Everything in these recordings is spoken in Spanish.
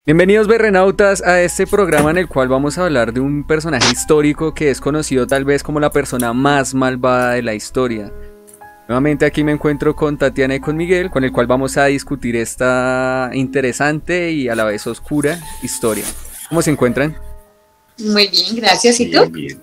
Bienvenidos berrenautas a este programa en el cual vamos a hablar de un personaje histórico que es conocido tal vez como la persona más malvada de la historia. Nuevamente aquí me encuentro con Tatiana y con Miguel, con el cual vamos a discutir esta interesante y a la vez oscura historia. ¿Cómo se encuentran? Muy bien, gracias. ¿Y tú? Bien.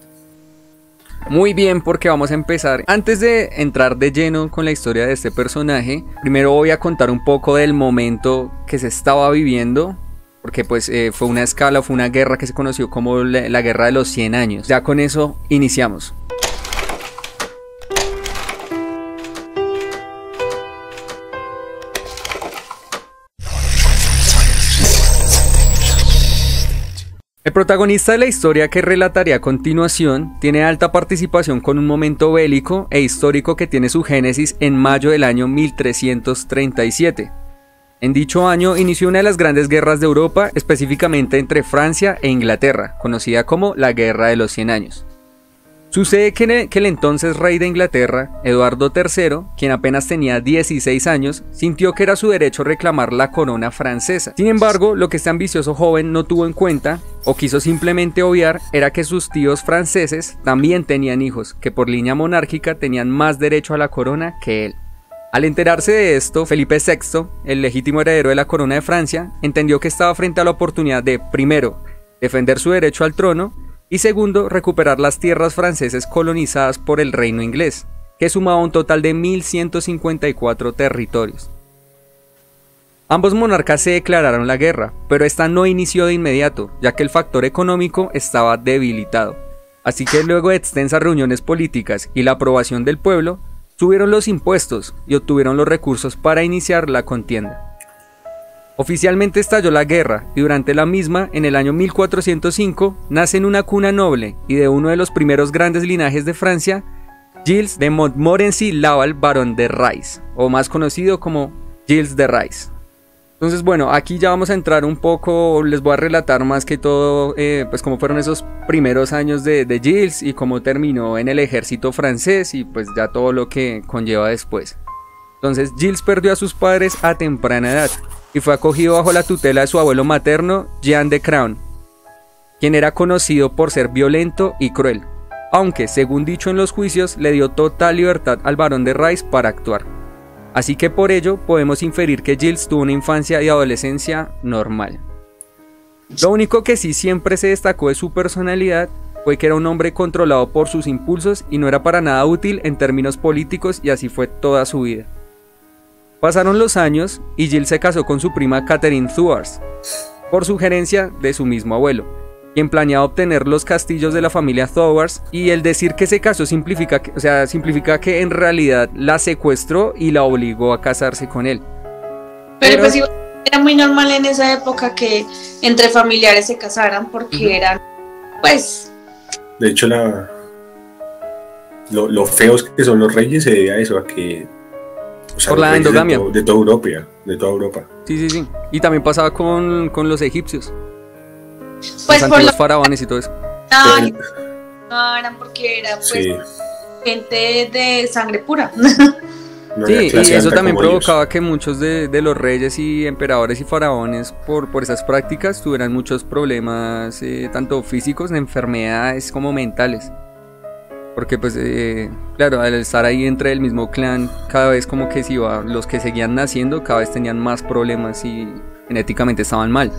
Muy bien, porque vamos a empezar. Antes de entrar de lleno con la historia de este personaje, primero voy a contar un poco del momento que se estaba viviendo. Porque pues fue una guerra que se conoció como la Guerra de los 100 años. Ya con eso iniciamos. El protagonista de la historia que relataré a continuación tiene alta participación con un momento bélico e histórico que tiene su génesis en mayo del año 1337. En dicho año inició una de las grandes guerras de Europa, específicamente entre Francia e Inglaterra, conocida como la Guerra de los 100 años. Sucede que el entonces rey de Inglaterra, Eduardo III, quien apenas tenía 16 años, sintió que era su derecho reclamar la corona francesa. Sin embargo, lo que este ambicioso joven no tuvo en cuenta, o quiso simplemente obviar, era que sus tíos franceses también tenían hijos, que por línea monárquica tenían más derecho a la corona que él. Al enterarse de esto, Felipe VI, el legítimo heredero de la corona de Francia, entendió que estaba frente a la oportunidad de, primero, defender su derecho al trono, y segundo, recuperar las tierras francesas colonizadas por el reino inglés, que sumaba un total de 1154 territorios. Ambos monarcas se declararon la guerra, pero esta no inició de inmediato, ya que el factor económico estaba debilitado. Así que luego de extensas reuniones políticas y la aprobación del pueblo, subieron los impuestos y obtuvieron los recursos para iniciar la contienda. Oficialmente estalló la guerra y durante la misma, en el año 1405, nace en una cuna noble y de uno de los primeros grandes linajes de Francia, Gilles de Montmorency-Laval, barón de Rais, o más conocido como Gilles de Rais. Entonces bueno, aquí ya vamos a entrar un poco, les voy a relatar más que todo pues cómo fueron esos primeros años de Gilles y cómo terminó en el ejército francés y pues ya todo lo que conlleva después. Entonces Gilles perdió a sus padres a temprana edad y fue acogido bajo la tutela de su abuelo materno, Jean de Craon, quien era conocido por ser violento y cruel, aunque según dicho en los juicios le dio total libertad al barón de Rais para actuar. Así que por ello podemos inferir que Gilles tuvo una infancia y adolescencia normal. Lo único que sí siempre se destacó de su personalidad fue que era un hombre controlado por sus impulsos y no era para nada útil en términos políticos, y así fue toda su vida. Pasaron los años y Gilles se casó con su prima Catherine Thouars, por sugerencia de su mismo abuelo, quien planeaba obtener los castillos de la familia Thouars, y el decir que se casó significa que en realidad la secuestró y la obligó a casarse con él. Pero pues era muy normal en esa época que entre familiares se casaran porque eran, pues... De hecho, lo feos que son los reyes se debe a eso, a que... O sea, por la endogamia. De toda Europa. Sí. Y también pasaba con los egipcios. Pues los por antiguos faraones y todo eso. No, eran porque era pues Sí. gente de sangre pura. No Sí, era y clase eso alta también como provocaba ellos. que muchos de los reyes y emperadores y faraones por esas prácticas tuvieran muchos problemas, tanto físicos, de enfermedades, como mentales. Porque pues, claro, al estar ahí entre el mismo clan, cada vez como que los que seguían naciendo, cada vez tenían más problemas y genéticamente estaban mal.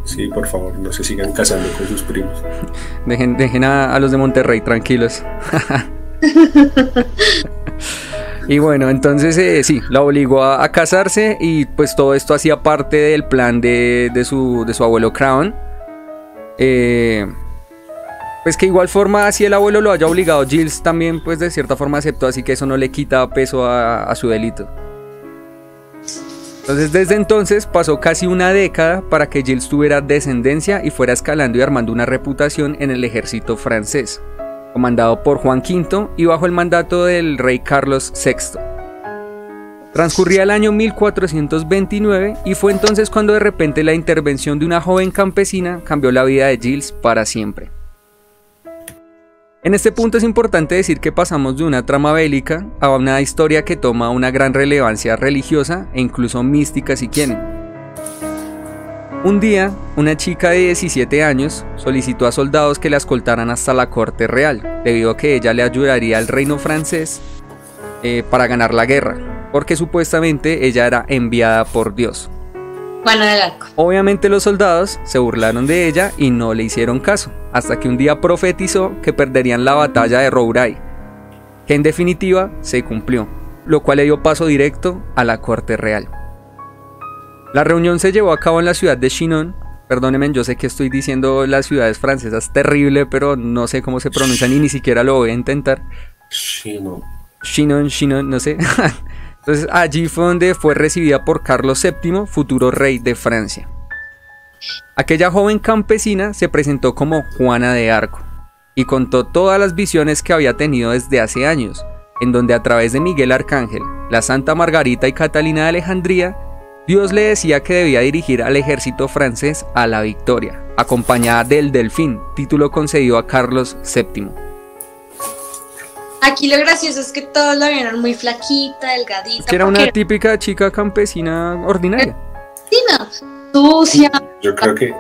Sí, por favor, no se sigan casando con sus primos. Dejen a los de Monterrey tranquilos. Y bueno, entonces sí, la obligó a casarse, y pues todo esto hacía parte del plan de su abuelo Craon. Pues que igual forma, así el abuelo lo haya obligado, Gilles también pues de cierta forma aceptó, así que eso no le quita peso a su delito. Entonces desde entonces pasó casi una década para que Gilles tuviera descendencia y fuera escalando y armando una reputación en el ejército francés, comandado por Juan V y bajo el mandato del rey Carlos VI. Transcurría el año 1429 y fue entonces cuando de repente la intervención de una joven campesina cambió la vida de Gilles para siempre. En este punto es importante decir que pasamos de una trama bélica a una historia que toma una gran relevancia religiosa e incluso mística si quieren. Un día, una chica de 17 años solicitó a soldados que la escoltaran hasta la corte real, debido a que ella le ayudaría al reino francés para ganar la guerra, porque supuestamente ella era enviada por Dios. Juana de Arco. Obviamente los soldados se burlaron de ella y no le hicieron caso, hasta que un día profetizó que perderían la batalla de Rouray, que en definitiva se cumplió, lo cual le dio paso directo a la corte real. La reunión se llevó a cabo en la ciudad de Chinon. Perdónenme, yo sé que estoy diciendo las ciudades francesas terrible, pero no sé cómo se pronuncian y ni siquiera lo voy a intentar. Chinon, no sé. Entonces allí fue donde fue recibida por Carlos VII, futuro rey de Francia. Aquella joven campesina se presentó como Juana de Arco y contó todas las visiones que había tenido desde hace años, en donde a través de Miguel Arcángel, la Santa Margarita y Catalina de Alejandría, Dios le decía que debía dirigir al ejército francés a la victoria, acompañada del Delfín, título concedido a Carlos VII. Aquí lo gracioso es que todos la vieron muy flaquita, delgadita. Es que era una típica chica campesina ordinaria. Sucia. yo creo que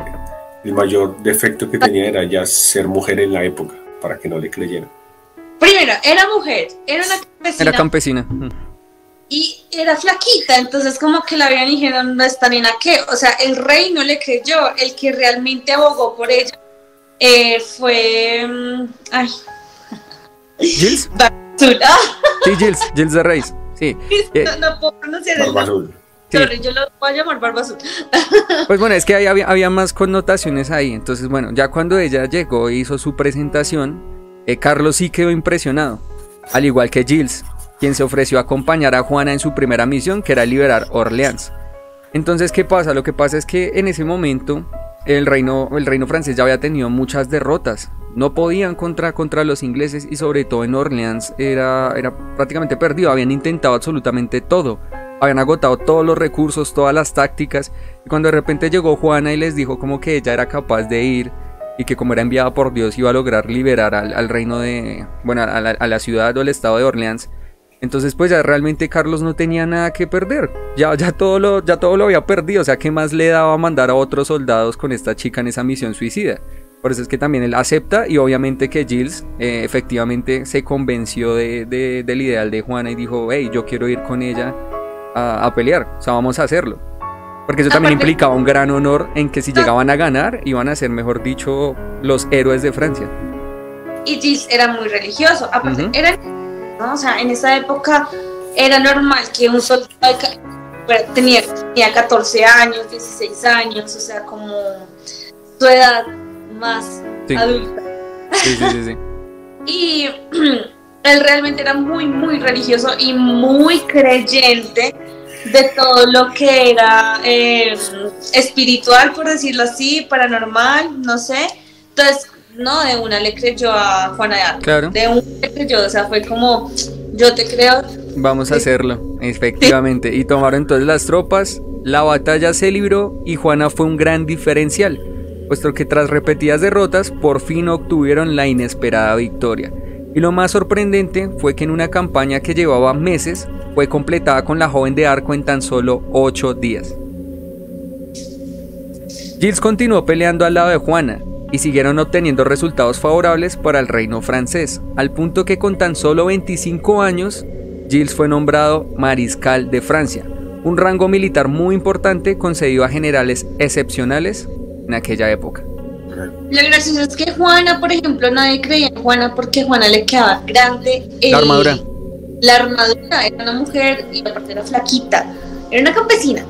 el mayor defecto que tenía era ya ser mujer en la época, para que no le creyeran. Primero, era mujer, era una campesina. Era campesina. Y era flaquita, entonces como que la vieron y dijeron, no está ni nada que, o sea, el rey no le creyó, el que realmente abogó por ella fue, ¿Gilles? Barbazul. Sí, Gilles de Reis, sí. No puedo pronunciar el nombre. Sí. Sorry, yo lo voy a llamar Barbazul. Pues bueno, es que ahí había más connotaciones ahí, entonces bueno, ya cuando ella llegó e hizo su presentación, Carlos sí quedó impresionado, al igual que Gilles, quien se ofreció a acompañar a Juana en su primera misión, que era liberar Orleans. Entonces, ¿qué pasa? Lo que pasa es que en ese momento el reino francés ya había tenido muchas derrotas. No podían contra los ingleses y sobre todo en Orleans era prácticamente perdido. Habían intentado absolutamente todo. Habían agotado todos los recursos, todas las tácticas. Y cuando de repente llegó Juana y les dijo como que ella era capaz de ir y que como era enviada por Dios iba a lograr liberar al reino de... bueno, a la ciudad o el estado de Orleans. Entonces pues ya realmente Carlos no tenía nada que perder, ya todo lo había perdido, o sea, ¿qué más le daba mandar a otros soldados con esta chica en esa misión suicida? Por eso es que también él acepta y obviamente que Gilles efectivamente se convenció del ideal de Juana y dijo, hey, yo quiero ir con ella a pelear, o sea, vamos a hacerlo. Porque eso también implicaba un gran honor en que si llegaban a ganar, iban a ser, mejor dicho, los héroes de Francia. Y Gilles era muy religioso, aparte ¿no? O sea, en esa época era normal que un soldado tenía 14 años, 16 años, o sea, como su edad más adulta. Sí. Y él realmente era muy, muy religioso y muy creyente de todo lo que era espiritual, por decirlo así, paranormal, no sé. Entonces, no, de una le creyó a Juana de Arco. Claro. De una le creyó, o sea, fue como, yo te creo. Vamos a hacerlo, efectivamente. Y tomaron entonces las tropas, la batalla se libró y Juana fue un gran diferencial, puesto que tras repetidas derrotas, por fin obtuvieron la inesperada victoria. Y lo más sorprendente fue que en una campaña que llevaba meses, fue completada con la joven de Arco en tan solo 8 días. Gilles continuó peleando al lado de Juana, y siguieron obteniendo resultados favorables para el reino francés, al punto que con tan solo 25 años, Gilles fue nombrado mariscal de Francia, un rango militar muy importante concedido a generales excepcionales en aquella época. Lo gracioso es que Juana, por ejemplo, nadie creía en Juana porque a Juana le quedaba grande la armadura. La armadura, era una mujer y aparte era flaquita, era una campesina.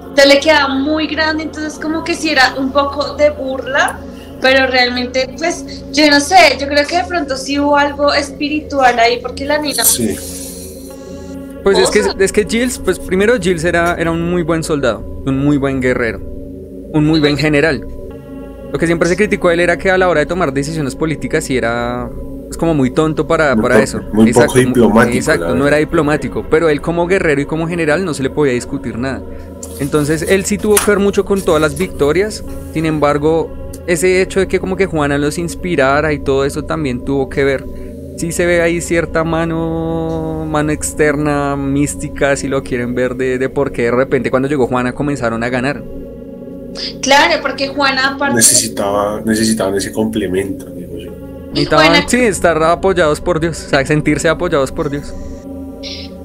Entonces le quedaba muy grande, entonces como que sí era un poco de burla, pero realmente pues yo no sé, yo creo que de pronto sí hubo algo espiritual ahí porque la niña... Sí. Pues es que Gilles, pues primero Gilles era un muy buen soldado, un muy buen guerrero, un muy buen general. Lo que siempre se criticó a él era que a la hora de tomar decisiones políticas sí era... es como muy tonto para eso. Muy poco diplomático. Exacto, no era diplomático, pero él como guerrero y como general no se le podía discutir nada. Entonces él sí tuvo que ver mucho con todas las victorias. Sin embargo, ese hecho de que como que Juana los inspirara y todo eso también tuvo que ver. Sí se ve ahí cierta mano externa, mística, si lo quieren ver, de por qué de repente cuando llegó Juana comenzaron a ganar. Claro, porque Juana aparte... Necesitaban ese complemento, digo yo. Necesitaban, sí, estar apoyados por Dios, o sea, sentirse apoyados por Dios.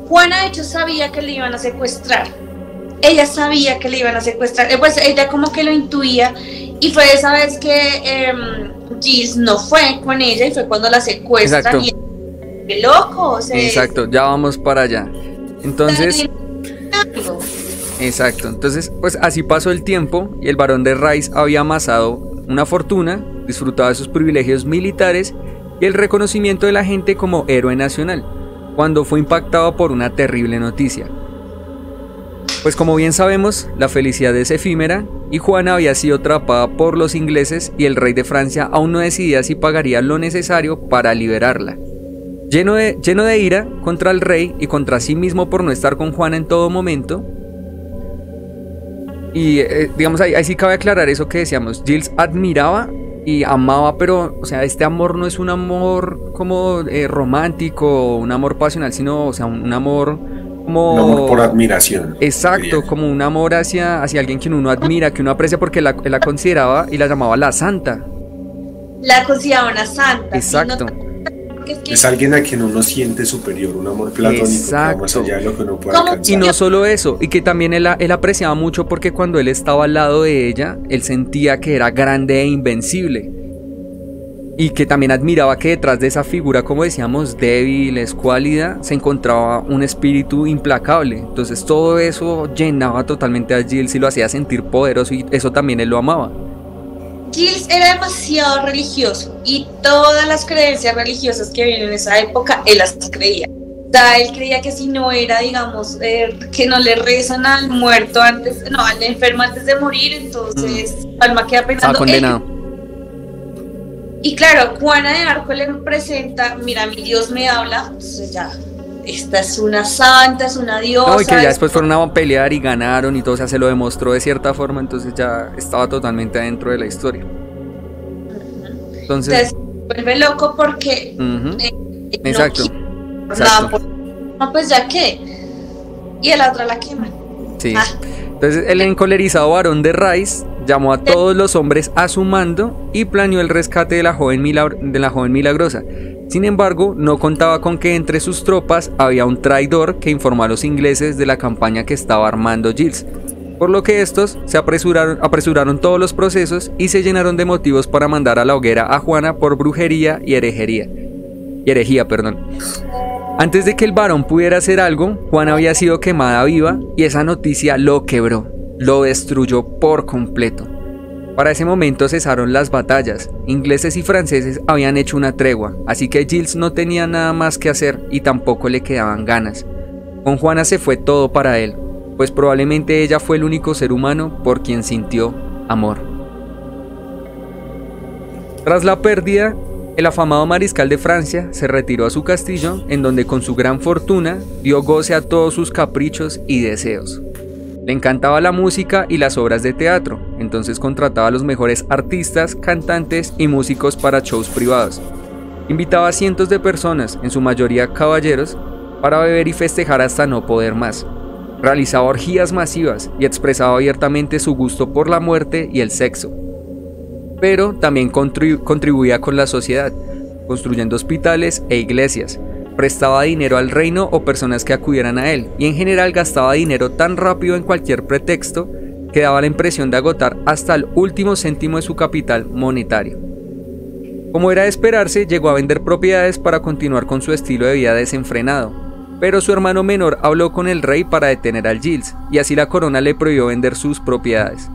Juana de hecho sabía que le iban a secuestrar. Ella sabía que le iban a secuestrar, pues ella como que lo intuía, y fue esa vez que Giles no fue con ella y fue cuando la secuestran. Exacto. Y ¡qué loco! O sea, exacto, ya vamos para allá. Entonces, exacto, entonces pues así pasó el tiempo y el barón de Rice había amasado una fortuna, disfrutaba de sus privilegios militares y el reconocimiento de la gente como héroe nacional, cuando fue impactado por una terrible noticia. Pues como bien sabemos, la felicidad es efímera y Juana había sido atrapada por los ingleses y el rey de Francia aún no decidía si pagaría lo necesario para liberarla. Lleno de ira contra el rey y contra sí mismo por no estar con Juana en todo momento, y digamos ahí sí cabe aclarar eso que decíamos, Giles admiraba y amaba, pero o sea, este amor no es un amor como romántico, un amor pasional, sino, o sea, un amor como... Un amor por admiración. Exacto, como un amor hacia alguien que uno admira, que uno aprecia, porque él la consideraba y la llamaba la santa. La consideraba una santa. Exacto. Es alguien a quien uno siente superior, un amor platónico que va más allá de lo que uno puede alcanzar. Y no solo eso, y que también él apreciaba mucho porque cuando él estaba al lado de ella, él sentía que era grande e invencible. Y que también admiraba que detrás de esa figura, como decíamos, débil, escuálida, se encontraba un espíritu implacable. Entonces todo eso llenaba totalmente a Giles y lo hacía sentir poderoso, y eso también él lo amaba. Giles era demasiado religioso y todas las creencias religiosas que había en esa época, él las creía. O sea, él creía que si no era, digamos, que no le rezan al muerto antes, no, al enfermo antes de morir, entonces su alma queda pensando... Estaba condenado. Y claro, Juana de Arco le presenta, mira, mi Dios me habla, entonces ya, esta es una santa, es una diosa. No, y que ya después fueron a pelear y ganaron y todo, o sea, se lo demostró de cierta forma, entonces ya estaba totalmente adentro de la historia. Entonces vuelve loco porque... Exacto. No, pues ya que... Y a la otra la quema. Sí. Entonces el encolerizado barón de Rice llamó a todos los hombres a su mando y planeó el rescate de la joven milagrosa. Sin embargo, no contaba con que entre sus tropas había un traidor que informó a los ingleses de la campaña que estaba armando Giles, por lo que estos se apresuraron todos los procesos y se llenaron de motivos para mandar a la hoguera a Juana por brujería y herejía. Antes de que el varón pudiera hacer algo, Juana había sido quemada viva y esa noticia lo quebró, lo destruyó por completo. Para ese momento cesaron las batallas, ingleses y franceses habían hecho una tregua, así que Giles no tenía nada más que hacer y tampoco le quedaban ganas. Con Juana se fue todo para él, pues probablemente ella fue el único ser humano por quien sintió amor. Tras la pérdida, el afamado mariscal de Francia se retiró a su castillo, en donde con su gran fortuna dio goce a todos sus caprichos y deseos. Le encantaba la música y las obras de teatro, entonces contrataba a los mejores artistas, cantantes y músicos para shows privados. Invitaba a cientos de personas, en su mayoría caballeros, para beber y festejar hasta no poder más. Realizaba orgías masivas y expresaba abiertamente su gusto por la muerte y el sexo. Pero también contribuía con la sociedad, construyendo hospitales e iglesias. Prestaba dinero al reino o personas que acudieran a él, y en general gastaba dinero tan rápido en cualquier pretexto que daba la impresión de agotar hasta el último céntimo de su capital monetario. Como era de esperarse, llegó a vender propiedades para continuar con su estilo de vida desenfrenado, pero su hermano menor habló con el rey para detener al Giles, y así la corona le prohibió vender sus propiedades.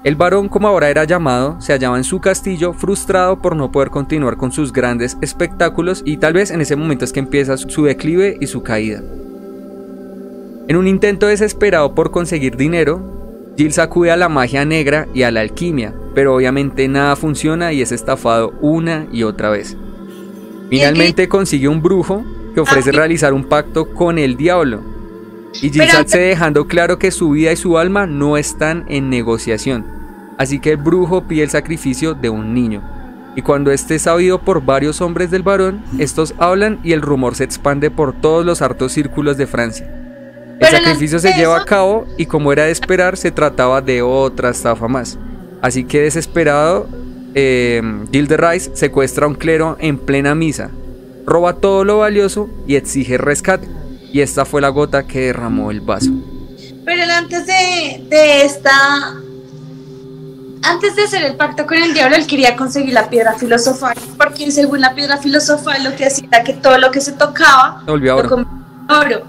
El barón, como ahora era llamado, se hallaba en su castillo frustrado por no poder continuar con sus grandes espectáculos, y tal vez en ese momento es que empieza su declive y su caída. En un intento desesperado por conseguir dinero, Giles acude a la magia negra y a la alquimia, pero obviamente nada funciona y es estafado una y otra vez. Finalmente consigue un brujo que ofrece realizar un pacto con el diablo, y Giles accede dejando claro que su vida y su alma no están en negociación, así que el brujo pide el sacrificio de un niño, y cuando este es sabido por varios hombres del barón, estos hablan y el rumor se expande por todos los altos círculos de Francia. El sacrificio se lleva a cabo y, como era de esperar, se trataba de otra estafa más. Así que, desesperado, Gil de Rais secuestra a un clero en plena misa, roba todo lo valioso y exige rescate. Y esta fue la gota que derramó el vaso. Pero él antes de hacer el pacto con el diablo, él quería conseguir la piedra filosofal, porque según la piedra filosofal lo que hacía era que todo lo que se tocaba volvía lo convertía en oro.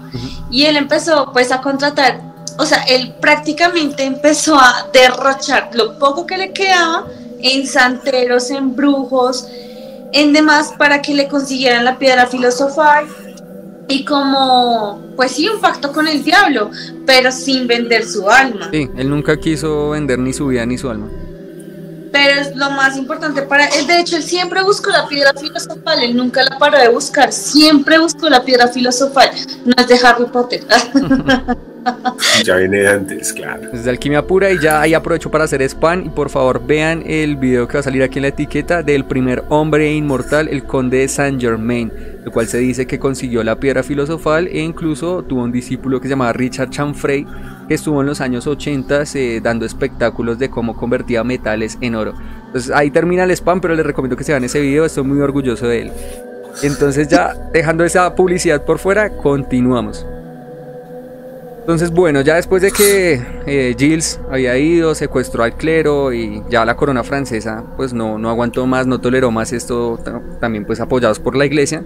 Y él empezó pues a contratar, o sea, él prácticamente empezó a derrochar lo poco que le quedaba en santeros, en brujos, en demás, para que le consiguieran la piedra filosofal. Y como, pues sí, un pacto con el diablo, pero sin vender su alma. Sí, él nunca quiso vender ni su vida ni su alma. Pero es lo más importante para él. De hecho, él siempre buscó la piedra filosofal, él nunca la paró de buscar, siempre buscó la piedra filosofal. No es de Harry Potter. Ya viene de antes, claro. Es de alquimia pura. Y ya ahí aprovecho para hacer spam. Y por favor vean el video que va a salir aquí en la etiqueta del primer hombre inmortal, el conde de Saint Germain, el cual se dice que consiguió la piedra filosofal e incluso tuvo un discípulo que se llamaba Richard Chanfrey, que estuvo en los años 80 dando espectáculos de cómo convertía metales en oro. Entonces ahí termina el spam, pero les recomiendo que se vean ese video, estoy muy orgulloso de él. Entonces, ya dejando esa publicidad por fuera, continuamos. Entonces, bueno, ya después de que Gilles había ido, secuestró al clero y ya la corona francesa pues no aguantó más, no toleró más esto, también pues apoyados por la iglesia.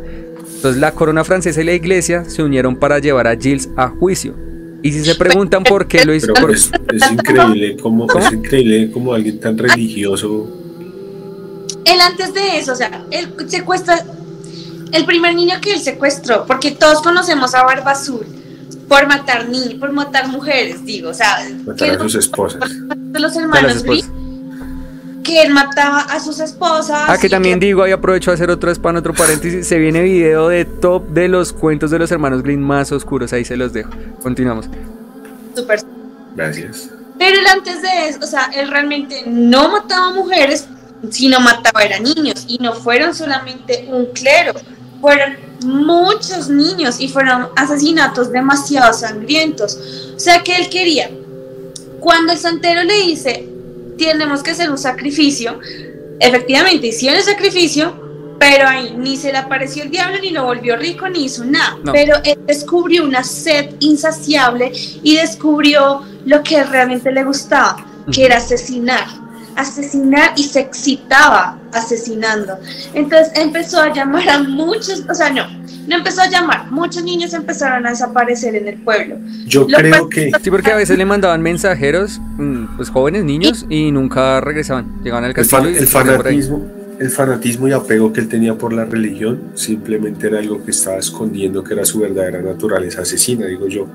Entonces la corona francesa y la iglesia se unieron para llevar a Gilles a juicio. Y si se preguntan por qué lo hizo... Pero es increíble cómo alguien tan religioso... Él antes de eso, o sea, él secuestra... El primer niño que él secuestró, porque todos conocemos a Barba Azul por matar niños, por matar mujeres, digo, o sea... Matar a sus esposas. De los hermanos Grimm, que él mataba a sus esposas. Que también digo, ahí aprovecho a hacer otro spam, otro paréntesis. Se viene video de top de los cuentos de los hermanos Grimm más oscuros, ahí se los dejo. Continuamos. Súper. Gracias. Pero él antes de eso, o sea, él realmente no mataba mujeres, sino mataba a niños. Y no fueron solamente un clero, fueron muchos niños y fueron asesinatos demasiado sangrientos. O sea que él quería, cuando el santero le dice, tenemos que hacer un sacrificio, efectivamente hicieron el sacrificio, pero ahí ni se le apareció el diablo, ni lo volvió rico, ni hizo nada. No. Pero él descubrió una sed insaciable y descubrió lo que realmente le gustaba, que era asesinar y se excitaba asesinando. Entonces empezó a llamar a muchos, o sea, no empezó a llamar, muchos niños empezaron a desaparecer en el pueblo. Yo creo que... Sí, porque a veces le mandaban mensajeros, pues jóvenes, niños, y nunca regresaban, llegaban al castillo. El fanatismo y apego que él tenía por la religión simplemente era algo que estaba escondiendo, que era su verdadera naturaleza asesina, digo yo.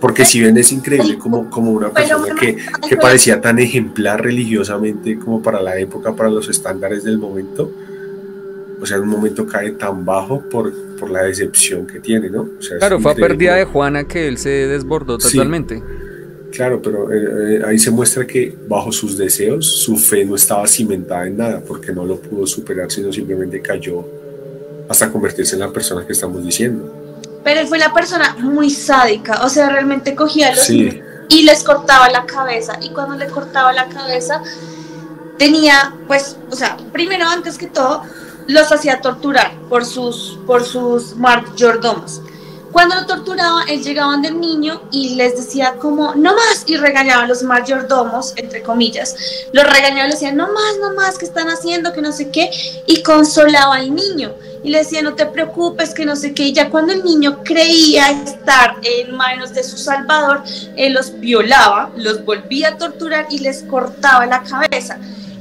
Porque si bien es increíble como una persona que parecía tan ejemplar religiosamente como para la época, para los estándares del momento, o sea, en un momento cae tan bajo por la decepción que tiene, ¿no? O sea, claro, fue a pérdida de Juana que él se desbordó totalmente. Sí. Claro, pero ahí se muestra que bajo sus deseos su fe no estaba cimentada en nada, porque no lo pudo superar, sino simplemente cayó hasta convertirse en la persona que estamos diciendo. Pero él fue la persona muy sádica, o sea, realmente cogía a los niños y les cortaba la cabeza, y cuando le cortaba la cabeza tenía, pues, o sea, primero, antes que todo, los hacía torturar por sus mayordomos. Cuando lo torturaban, él llegaban del niño y les decía como, no más, y regañaban a los mayordomos, entre comillas, los regañaban, le decían, no más, ¿qué están haciendo? Que no sé qué, y consolaba al niño, y le decía, no te preocupes, que no sé qué, y ya cuando el niño creía estar en manos de su salvador, él los violaba, los volvía a torturar y les cortaba la cabeza.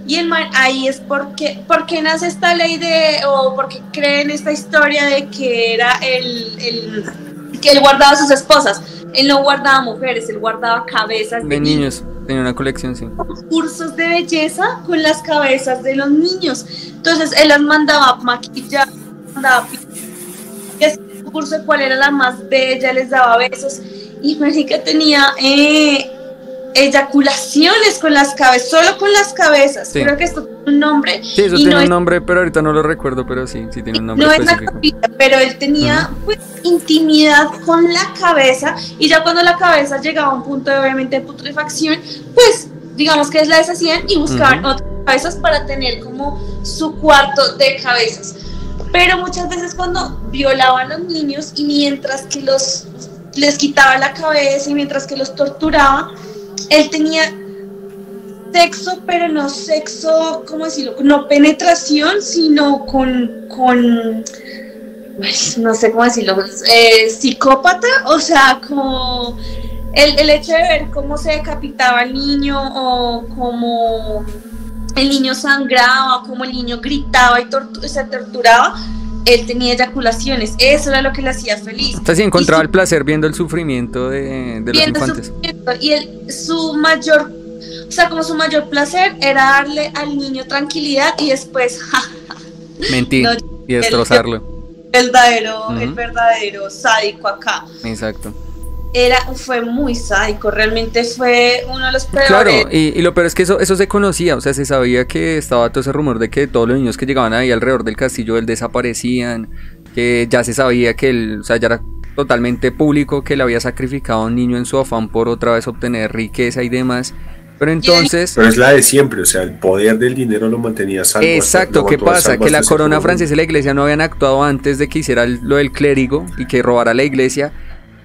Y el man, ahí es porque nace esta ley o porque creen esta historia de que era que él guardaba a sus esposas. Él no guardaba mujeres, él guardaba cabezas de niños. Tenía una colección, sí. Cursos de belleza con las cabezas de los niños. Entonces él las mandaba a maquillar, y hacía un curso de cuál era la más bella, les daba besos. Y México tenía eyaculaciones con las cabezas, solo con las cabezas. Sí. Creo que esto tiene un nombre. Sí, eso tiene un nombre, pero ahorita no lo recuerdo, pero sí tiene un nombre específico. Es la capita, pero él tenía pues intimidad con la cabeza, y ya cuando la cabeza llegaba a un punto de obviamente putrefacción, pues digamos que la deshacían y buscaban otras cabezas para tener como su cuarto de cabezas. Pero muchas veces cuando violaban a los niños y mientras que les quitaba la cabeza y mientras que los torturaba, él tenía sexo, pero no sexo, ¿cómo decirlo? No penetración, sino con no sé cómo decirlo, psicópata, o sea, como el hecho de ver cómo se decapitaba el niño, o cómo el niño sangraba, o cómo el niño gritaba y se torturaba. Él tenía eyaculaciones, eso era lo que le hacía feliz. Entonces encontraba el placer viendo el sufrimiento de los infantes. Y su mayor placer era darle al niño tranquilidad y después mentir y destrozarlo. El verdadero sádico acá. Exacto. Fue muy sádico, realmente fue uno de los peores. Claro, y lo peor es que eso se conocía, o sea, se sabía que estaba todo ese rumor de que todos los niños que llegaban ahí alrededor del castillo él desaparecían, que ya se sabía que él, o sea, ya era totalmente público que le había sacrificado a un niño en su afán por otra vez obtener riqueza y demás. Pero entonces... Pero es la de siempre, o sea, el poder del dinero lo mantenía salvo. Exacto, ¿qué pasa? Que la corona francesa y la iglesia no habían actuado antes de que hiciera lo del clérigo y que robara la iglesia,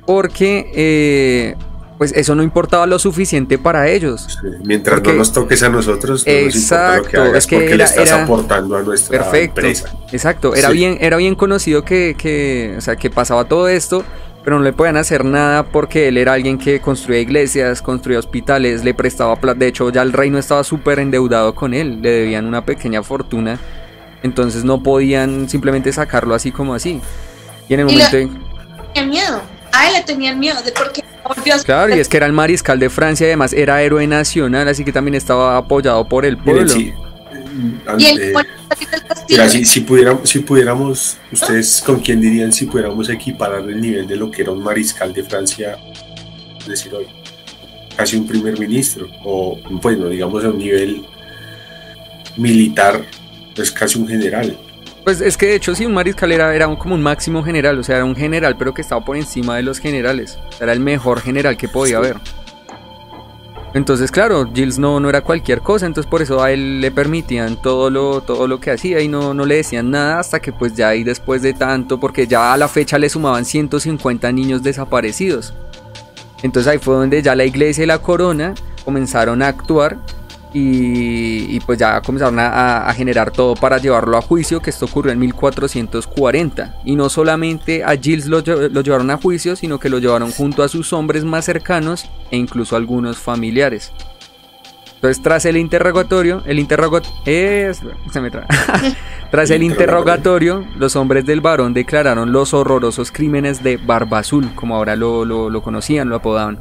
porque pues eso no importaba lo suficiente para ellos. Sí, mientras no nos toques a nosotros, no nos importa lo que hagas, es que porque le estás aportando a nuestra empresa. Exacto, era bien conocido que pasaba todo esto, pero no le podían hacer nada porque él era alguien que construía iglesias, construía hospitales, le prestaba plata. De hecho, ya el reino estaba súper endeudado con él, le debían una pequeña fortuna, entonces no podían simplemente sacarlo así como así. Y en el momento... Tenía miedo, a él le tenían miedo, porque... Claro, y es que era el mariscal de Francia y además era héroe nacional, así que también estaba apoyado por el pueblo. Sí. Mira, si pudiéramos, ustedes con quién dirían si pudiéramos equiparar el nivel de lo que era un mariscal de Francia, es decir, hoy, casi un primer ministro, o bueno, digamos a un nivel militar, es casi un general. Pues es que de hecho sí, un mariscal era como un máximo general, o sea, era un general pero que estaba por encima de los generales, era el mejor general que podía haber. Entonces claro, Gilles no era cualquier cosa, entonces por eso a él le permitían todo lo que hacía y no le decían nada hasta que pues ya ahí después de tanto, porque ya a la fecha le sumaban 150 niños desaparecidos. Entonces ahí fue donde ya la iglesia y la corona comenzaron a actuar y pues ya comenzaron a generar todo para llevarlo a juicio, que esto ocurrió en 1440. Y no solamente a Gilles lo llevaron a juicio, sino que lo llevaron junto a sus hombres más cercanos e incluso algunos familiares. Entonces tras el interrogatorio, tras el interrogatorio, los hombres del barón declararon los horrorosos crímenes de Barba Azul, como ahora lo conocían, lo apodaban,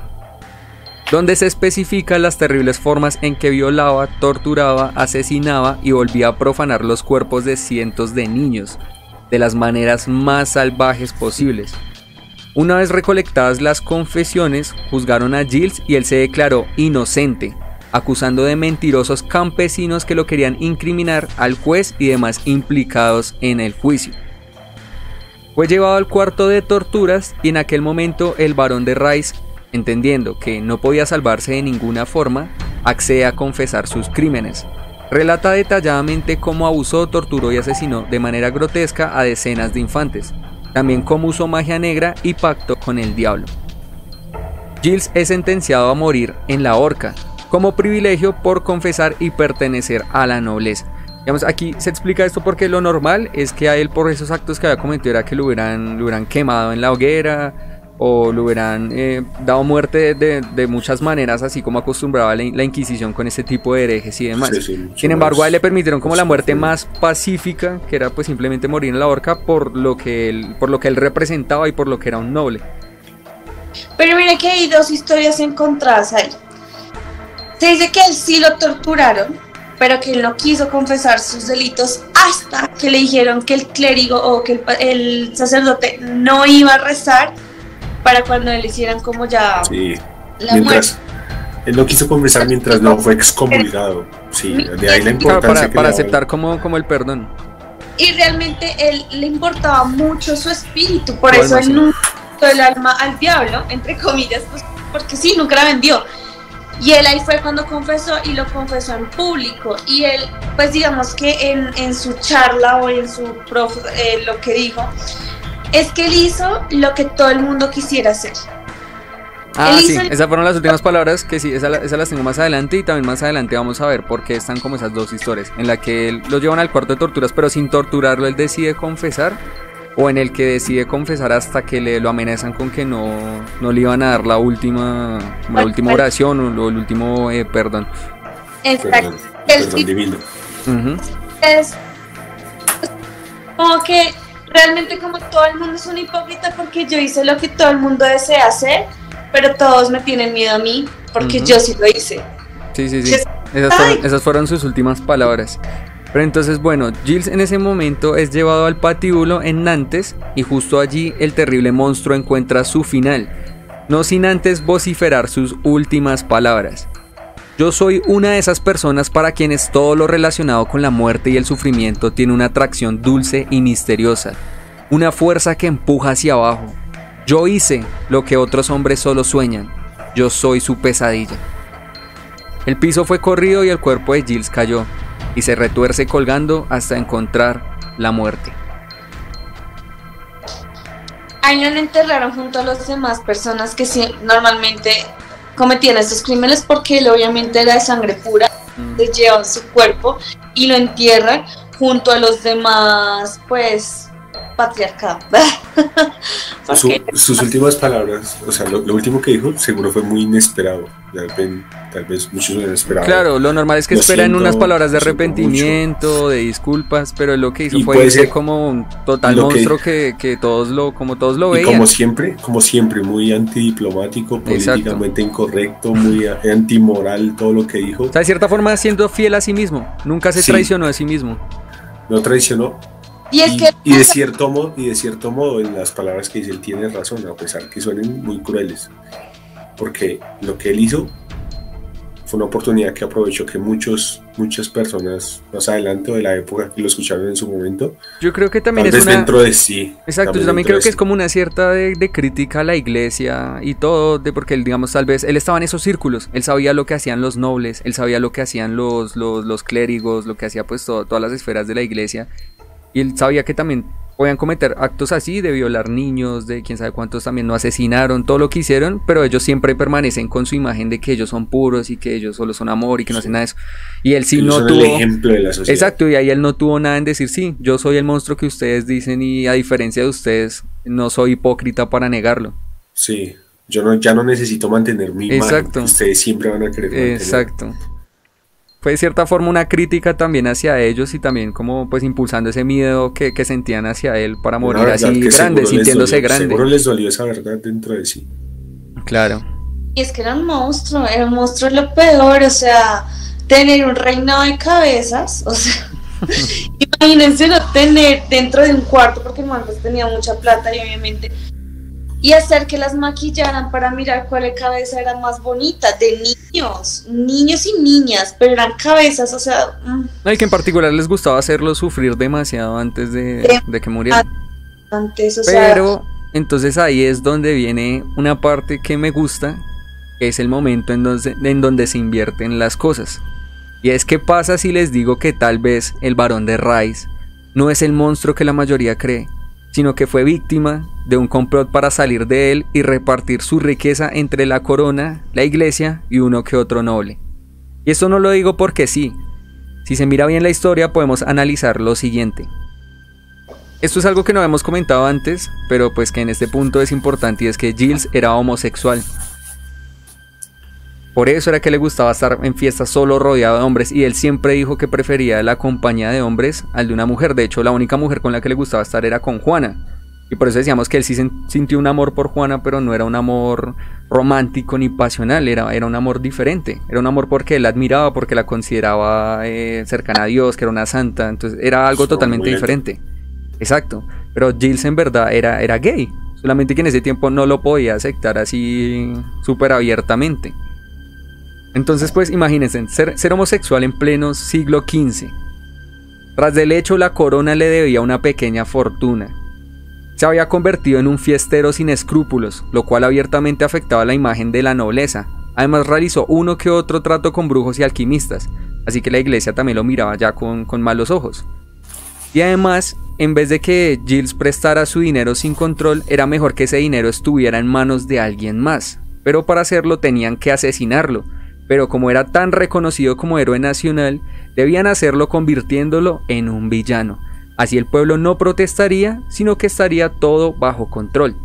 donde se especifican las terribles formas en que violaba, torturaba, asesinaba y volvía a profanar los cuerpos de cientos de niños, de las maneras más salvajes posibles. Una vez recolectadas las confesiones, juzgaron a Gilles y él se declaró inocente, acusando de mentirosos campesinos que lo querían incriminar al juez y demás implicados en el juicio. Fue llevado al cuarto de torturas y en aquel momento el barón de Rais, entendiendo que no podía salvarse de ninguna forma, accede a confesar sus crímenes. Relata detalladamente cómo abusó, torturó y asesinó de manera grotesca a decenas de infantes, también cómo usó magia negra y pactó con el diablo. Gilles es sentenciado a morir en la horca, como privilegio por confesar y pertenecer a la nobleza. Digamos, aquí se explica esto porque lo normal es que a él, por esos actos que había cometido, era que lo hubieran quemado en la hoguera, o le hubieran dado muerte de muchas maneras, así como acostumbraba la Inquisición con este tipo de herejes y demás. Sí, sin embargo, a él le permitieron como la muerte más pacífica, que era pues simplemente morir en la horca por lo que él representaba y por lo que era un noble. Pero mire que hay dos historias encontradas ahí. Se dice que él sí lo torturaron, pero que él no quiso confesar sus delitos hasta que le dijeron que el clérigo o que el sacerdote no iba a rezar para cuando le hicieran como ya la muerte. Él no quiso confesar mientras no fue excomulgado. Sí, de ahí la importancia para aceptar como el perdón. Y realmente él le importaba mucho su espíritu, por eso él nunca dio el alma al diablo, entre comillas, pues, porque sí, nunca la vendió. Y él ahí fue cuando confesó, y lo confesó en público. Y él, pues digamos que en su charla o en su lo que dijo, es que él hizo lo que todo el mundo quisiera hacer. Sí, esas fueron las últimas palabras, que sí, esas las tengo más adelante, y también más adelante vamos a ver por qué están como esas dos historias, en la que él lo llevan al cuarto de torturas, pero sin torturarlo él decide confesar, o en el que decide confesar hasta que lo amenazan con que no le iban a dar la última oración o el último perdón. Exacto. Perdón divino. Es como que realmente como todo el mundo es un hipócrita porque yo hice lo que todo el mundo desea hacer, pero todos me tienen miedo a mí porque yo sí lo hice. Sí. Esas fueron sus últimas palabras. Pero entonces, bueno, Giles en ese momento es llevado al patíbulo en Nantes, y justo allí el terrible monstruo encuentra su final, no sin antes vociferar sus últimas palabras. Yo soy una de esas personas para quienes todo lo relacionado con la muerte y el sufrimiento tiene una atracción dulce y misteriosa, una fuerza que empuja hacia abajo. Yo hice lo que otros hombres solo sueñan. Yo soy su pesadilla. El piso fue corrido y el cuerpo de Giles cayó, y se retuerce colgando hasta encontrar la muerte. Ahí lo enterraron junto a las demás personas que normalmente cometían estos crímenes, porque él obviamente era de sangre pura, le llevan su cuerpo y lo entierran junto a los demás, pues, patriarcado. Sus últimas palabras, o sea, lo último que dijo seguro fue muy inesperado. Tal vez muchos lo han esperado. Claro, lo normal es que esperan unas palabras de arrepentimiento, de disculpas, pero lo que hizo fue irse como un total monstruo que todos lo veían. Y como siempre, muy antidiplomático, políticamente incorrecto, muy antimoral, todo lo que dijo. O sea, de cierta forma siendo fiel a sí mismo, nunca se traicionó a sí mismo. No traicionó. Y de cierto modo, en las palabras que dice, él tiene razón, a pesar que suenen muy crueles, porque lo que él hizo fue una oportunidad que aprovechó que muchas personas más adelante o de la época que lo escucharon en su momento, yo creo que también es una dentro de sí. Exacto, yo también creo que es como una cierta de crítica a la iglesia y todo, porque él, digamos, tal vez él estaba en esos círculos, él sabía lo que hacían los nobles, él sabía lo que hacían los clérigos, lo que hacía pues todas las esferas de la iglesia. Y él sabía que también podían cometer actos así, de violar niños, de quién sabe cuántos también no asesinaron, todo lo que hicieron, pero ellos siempre permanecen con su imagen de que ellos son puros y que ellos solo son amor y que no hacen nada de eso. Y él sí no tuvo... el ejemplo de la sociedad. Exacto, y ahí él no tuvo nada en decir, sí, yo soy el monstruo que ustedes dicen y a diferencia de ustedes, no soy hipócrita para negarlo. Sí, ya no necesito mantener mi imagen, ustedes siempre van a querer mantener. Exacto. Fue de cierta forma una crítica también hacia ellos y también como pues impulsando ese miedo que sentían hacia él para morir así grande, sintiéndose grande. Seguro les dolió esa verdad dentro de sí. Claro. Y es que era un monstruo lo peor, o sea, tener un reinado de cabezas, o sea, imagínense no tener dentro de un cuarto, porque el man pues tenía mucha plata y obviamente... Y hacer que las maquillaran para mirar cuál cabeza era más bonita, de niños y niñas, pero eran cabezas, o sea... No, y que en particular les gustaba hacerlo sufrir demasiado antes de que murieran. Pero entonces ahí es donde viene una parte que me gusta, que es el momento en donde se invierten las cosas. Y es que pasa si les digo que tal vez el Barón de Rice no es el monstruo que la mayoría cree, sino que fue víctima de un complot para salir de él y repartir su riqueza entre la corona, la iglesia y uno que otro noble. Y esto no lo digo porque sí. Si se mira bien la historia podemos analizar lo siguiente. Esto es algo que no hemos comentado antes, pero pues que en este punto es importante, y es que Giles era homosexual. Por eso era que le gustaba estar en fiestas solo rodeado de hombres, y él siempre dijo que prefería la compañía de hombres al de una mujer. De hecho, la única mujer con la que le gustaba estar era con Juana, y por eso decíamos que él sí sintió un amor por Juana, pero no era un amor romántico ni pasional, era un amor diferente. Era un amor porque él la admiraba, porque la consideraba cercana a Dios, que era una santa. Entonces era algo totalmente diferente. Exacto, pero Giles en verdad era gay, solamente que en ese tiempo no lo podía aceptar así súper abiertamente. Entonces, pues imagínense, ser homosexual en pleno siglo XV. Tras del hecho, la corona le debía una pequeña fortuna. Se había convertido en un fiestero sin escrúpulos, lo cual abiertamente afectaba la imagen de la nobleza. Además realizó uno que otro trato con brujos y alquimistas, así que la iglesia también lo miraba ya con malos ojos. Y además, en vez de que Giles prestara su dinero sin control, era mejor que ese dinero estuviera en manos de alguien más. Pero para hacerlo tenían que asesinarlo. Pero como era tan reconocido como héroe nacional, debían hacerlo convirtiéndolo en un villano. Así el pueblo no protestaría, sino que estaría todo bajo control.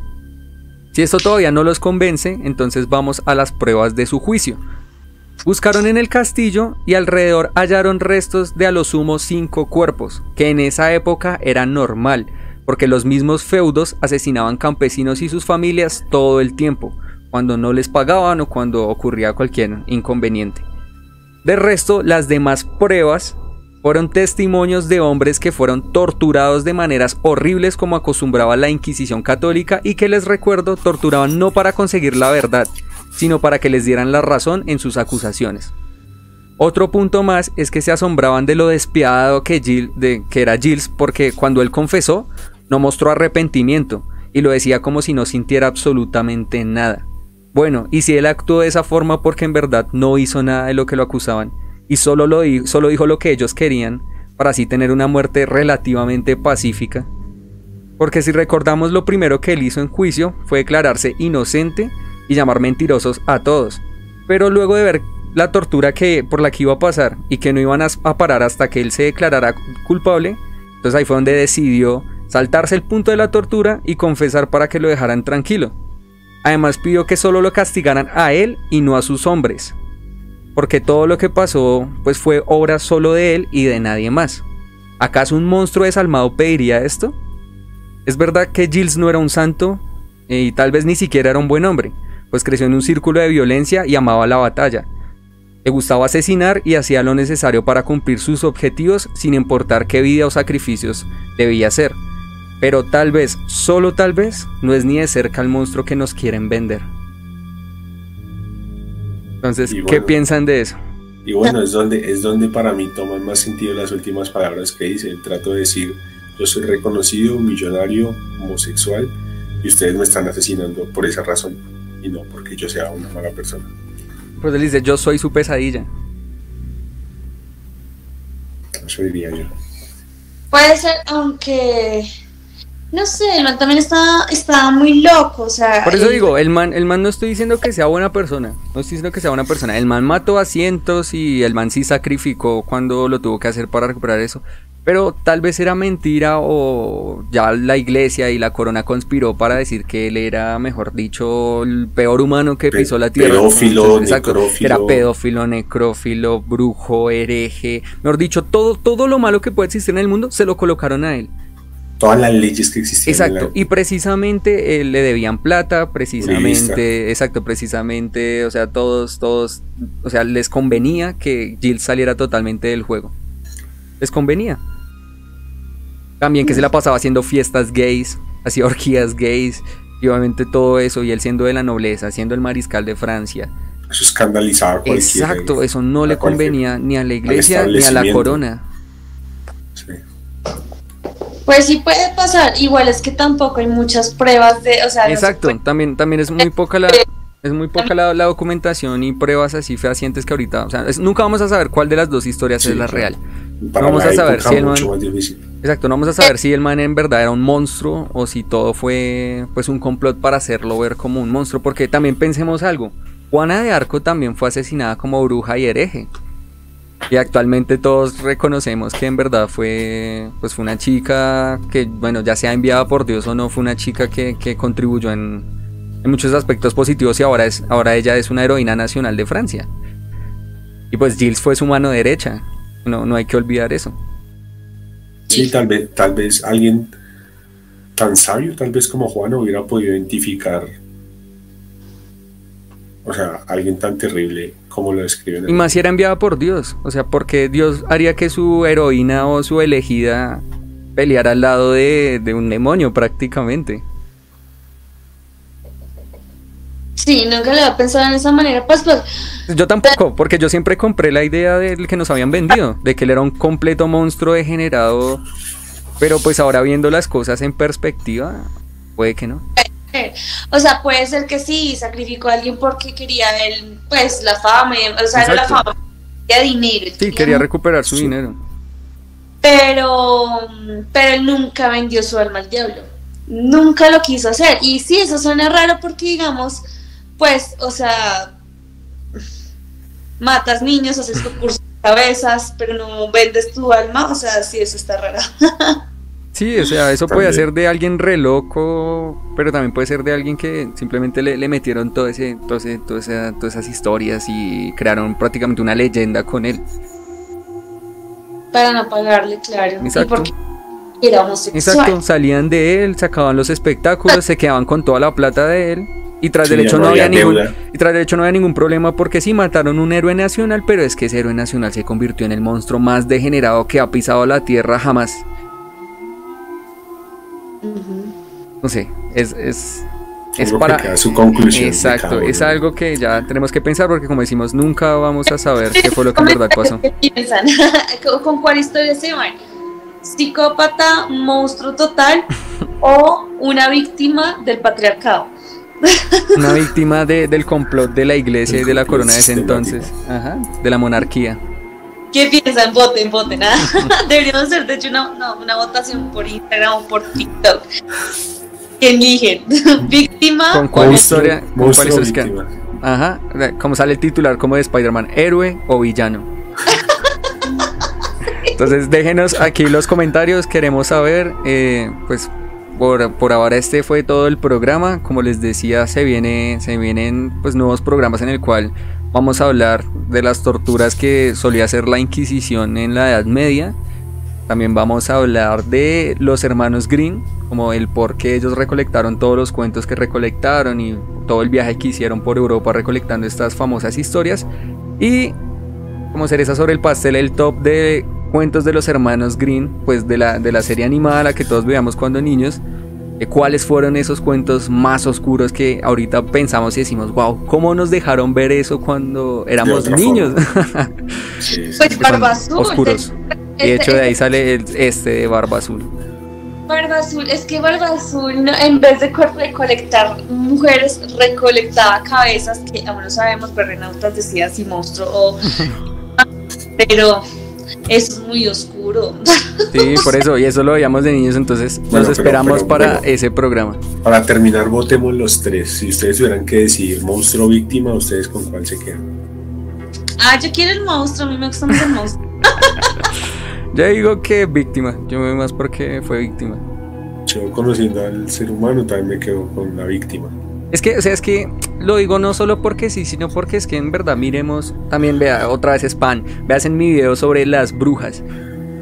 Si esto todavía no los convence, entonces vamos a las pruebas de su juicio. Buscaron en el castillo y alrededor hallaron restos de a lo sumo 5 cuerpos, que en esa época era normal, porque los mismos feudos asesinaban campesinos y sus familias todo el tiempo, cuando no les pagaban o cuando ocurría cualquier inconveniente. De resto, las demás pruebas fueron testimonios de hombres que fueron torturados de maneras horribles como acostumbraba la Inquisición católica y que, les recuerdo, torturaban no para conseguir la verdad, sino para que les dieran la razón en sus acusaciones. Otro punto más es que se asombraban de lo despiadado que era Giles, porque cuando él confesó no mostró arrepentimiento y lo decía como si no sintiera absolutamente nada. Bueno, y si él actuó de esa forma porque en verdad no hizo nada de lo que lo acusaban y solo dijo lo que ellos querían para así tener una muerte relativamente pacífica. Porque si recordamos, lo primero que él hizo en juicio fue declararse inocente y llamar mentirosos a todos, pero luego de ver la tortura por la que iba a pasar y que no iban a parar hasta que él se declarara culpable, entonces ahí fue donde decidió saltarse el punto de la tortura y confesar para que lo dejaran tranquilo. Además pidió que solo lo castigaran a él y no a sus hombres, porque todo lo que pasó pues fue obra solo de él y de nadie más. ¿Acaso un monstruo desalmado pediría esto? Es verdad que Giles no era un santo y tal vez ni siquiera era un buen hombre, pues creció en un círculo de violencia y amaba la batalla. Le gustaba asesinar y hacía lo necesario para cumplir sus objetivos sin importar qué vida o sacrificios debía hacer. Pero tal vez, solo tal vez, no es ni de cerca el monstruo que nos quieren vender. Entonces, bueno, ¿qué piensan de eso? Y bueno, es donde para mí toman más sentido las últimas palabras que dice. Trato de decir, yo soy reconocido, millonario, homosexual, y ustedes me están asesinando por esa razón, y no porque yo sea una mala persona. Pues él dice, yo soy su pesadilla. Eso diría yo. Puede ser, aunque... No sé, el man también está muy loco, o sea... Por eso digo, el man no estoy diciendo que sea buena persona, no estoy diciendo que sea buena persona. El man mató a cientos y el man sí sacrificó cuando lo tuvo que hacer para recuperar eso. Pero tal vez era mentira o ya la iglesia y la corona conspiró para decir que él era, mejor dicho, el peor humano que pisó la tierra. Pedófilo, necrófilo. Era pedófilo, necrófilo, brujo, hereje. Mejor dicho, todo lo malo que puede existir en el mundo se lo colocaron a él. Todas las leyes que existían. Exacto, y precisamente le debían plata, precisamente, exacto, precisamente, o sea, todos, o sea, les convenía que Giles saliera totalmente del juego. Les convenía. También que se la pasaba haciendo fiestas gays, hacía orgías gays, y obviamente todo eso, y él siendo de la nobleza, siendo el mariscal de Francia. Eso escandalizaba a cualquiera. Exacto, eso no le convenía ni a la iglesia ni a la corona. Sí. Pues sí puede pasar, igual es que tampoco hay muchas pruebas de, o sea... Exacto, no también es muy poca la documentación y pruebas así fehacientes que ahorita, o sea, nunca vamos a saber cuál de las dos historias es la real. No vamos a saber si el man, exacto, no vamos a saber si el man en verdad era un monstruo o si todo fue pues un complot para hacerlo ver como un monstruo, porque también pensemos algo, Juana de Arco también fue asesinada como bruja y hereje. Y actualmente todos reconocemos que en verdad fue una chica que, bueno, ya sea enviada por Dios o no, fue una chica que contribuyó en muchos aspectos positivos y ahora ella es una heroína nacional de Francia. Y pues Giles fue su mano derecha, no hay que olvidar eso. Sí, tal vez alguien tan sabio, tal vez como Juan, hubiera podido identificar, o sea, alguien tan terrible como lo describen. Y más si era enviada por Dios, o sea, porque Dios haría que su heroína o su elegida peleara al lado de un demonio prácticamente. Sí, nunca lo había pensado en esa manera, pues. Yo tampoco, porque yo siempre compré la idea del que nos habían vendido, de que él era un completo monstruo degenerado, pero pues ahora viendo las cosas en perspectiva, puede que no. O sea, puede ser que sí, sacrificó a alguien porque quería él, pues, la fama, o sea, no la fama, quería dinero. Sí, quería recuperar su dinero. Pero él nunca vendió su alma al diablo, nunca lo quiso hacer, y sí, eso suena raro porque, digamos, pues, o sea, matas niños, haces concursos de cabezas, pero no vendes tu alma, o sea, sí, eso está raro. Sí, o sea, eso puede ser de alguien re loco, pero también puede ser de alguien que simplemente le metieron todas esas historias y crearon prácticamente una leyenda con él. Para no pagarle, claro. Exacto. Y porque era homosexual. Exacto, salían de él, sacaban los espectáculos, se quedaban con toda la plata de él. Y tras del hecho no había ningún problema porque sí mataron un héroe nacional, pero es que ese héroe nacional se convirtió en el monstruo más degenerado que ha pisado la tierra jamás. No sé, es para su conclusión. Exacto, es algo que ya tenemos que pensar porque como decimos, nunca vamos a saber qué fue lo que en verdad pasó. ¿Qué piensan? ¿Con cuál historia se van? ¿Psicópata, monstruo total o una víctima del patriarcado? Una víctima del complot de la iglesia y de la corona de ese entonces. Ajá, de la monarquía. ¿Qué piensan? Voten. Deberíamos hacer, de hecho, una votación por Instagram o por TikTok. ¿Quién eligen? ¿Víctima? ¿Con cuál historia? ¿Con cuál historia? Ajá, como sale el titular como de Spider-Man, héroe o villano. Entonces déjenos aquí los comentarios, queremos saber, pues por ahora este fue todo el programa. Como les decía, se vienen pues nuevos programas en el cual vamos a hablar de las torturas que solía hacer la Inquisición en la Edad Media. También vamos a hablar de los hermanos Grimm, como el por qué ellos recolectaron todos los cuentos que recolectaron y todo el viaje que hicieron por Europa recolectando estas famosas historias. Y como cereza sobre el pastel, el top de cuentos de los hermanos Grimm, pues de la serie animada, la que todos veíamos cuando niños. ¿Cuáles fueron esos cuentos más oscuros que ahorita pensamos y decimos, wow, cómo nos dejaron ver eso cuando éramos niños? Sí. Pues Barba Azul. Oscuros. Y de hecho de ahí sale de Barba Azul. Barba Azul, es que Barba Azul, no, en vez de recolectar mujeres, recolectaba cabezas, que aún no sabemos, pero Renautas decía si monstruo o... pero eso es muy oscuro. Sí, por eso, y eso lo veíamos de niños, entonces nos esperamos para ese programa. Para terminar, votemos los tres. Si ustedes tuvieran que decidir monstruo o víctima, ¿ustedes con cuál se quedan? Yo quiero el monstruo, a mí me gusta más el monstruo. Yo digo que víctima, yo me voy más porque fue víctima. Yo, conociendo al ser humano, también me quedo con la víctima. Es que lo digo no solo porque sí, sino porque es que en verdad miremos, también vea, otra vez spam, veas en mi video sobre las brujas.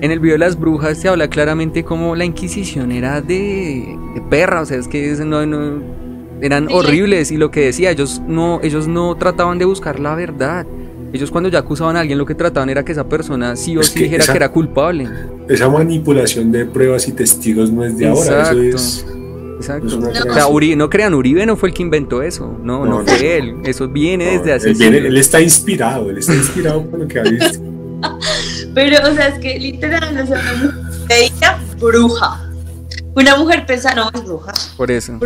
En el video de las brujas se habla claramente como la Inquisición era de perra, o sea, es que no eran horribles, y lo que decía, ellos no trataban de buscar la verdad. Ellos cuando ya acusaban a alguien lo que trataban era que esa persona sí o sí dijera que era culpable. Esa manipulación de pruebas y testigos no es de ahora, eso es... Exacto. O sea, no crean, Uribe no fue el que inventó eso, no fue él, eso viene desde hace siglos. Él está inspirado por lo que ha visto. Pero, o sea, es que literal, o sea, una mujer veía bruja. Una mujer piensa, no, es bruja. Por eso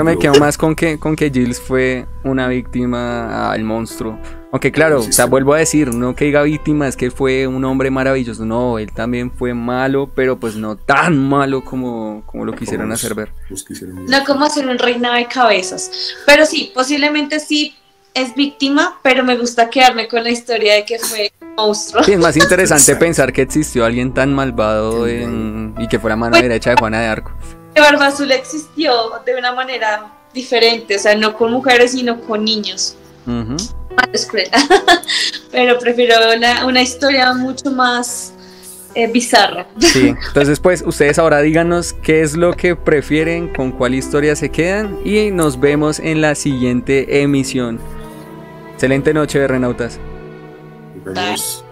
me quedo más con que Giles fue una víctima al monstruo. Aunque claro, sí, o sea, vuelvo a decir, no que diga víctima, es que fue un hombre maravilloso. No, él también fue malo, pero pues no tan malo como lo quisieron hacer ver. No como hacer un reinado de cabezas. Pero sí, posiblemente sí es víctima, pero me gusta quedarme con la historia de que fue monstruo. Sí, es más interesante pensar que existió alguien tan malvado y que fuera mano derecha de Juana de Arco. Barba Azul existió de una manera diferente, o sea, no con mujeres, sino con niños. Pero prefiero una historia mucho más bizarra. Sí, entonces pues ustedes ahora díganos qué es lo que prefieren, con cuál historia se quedan, y nos vemos en la siguiente emisión. Excelente noche, Renautas. Nos vemos.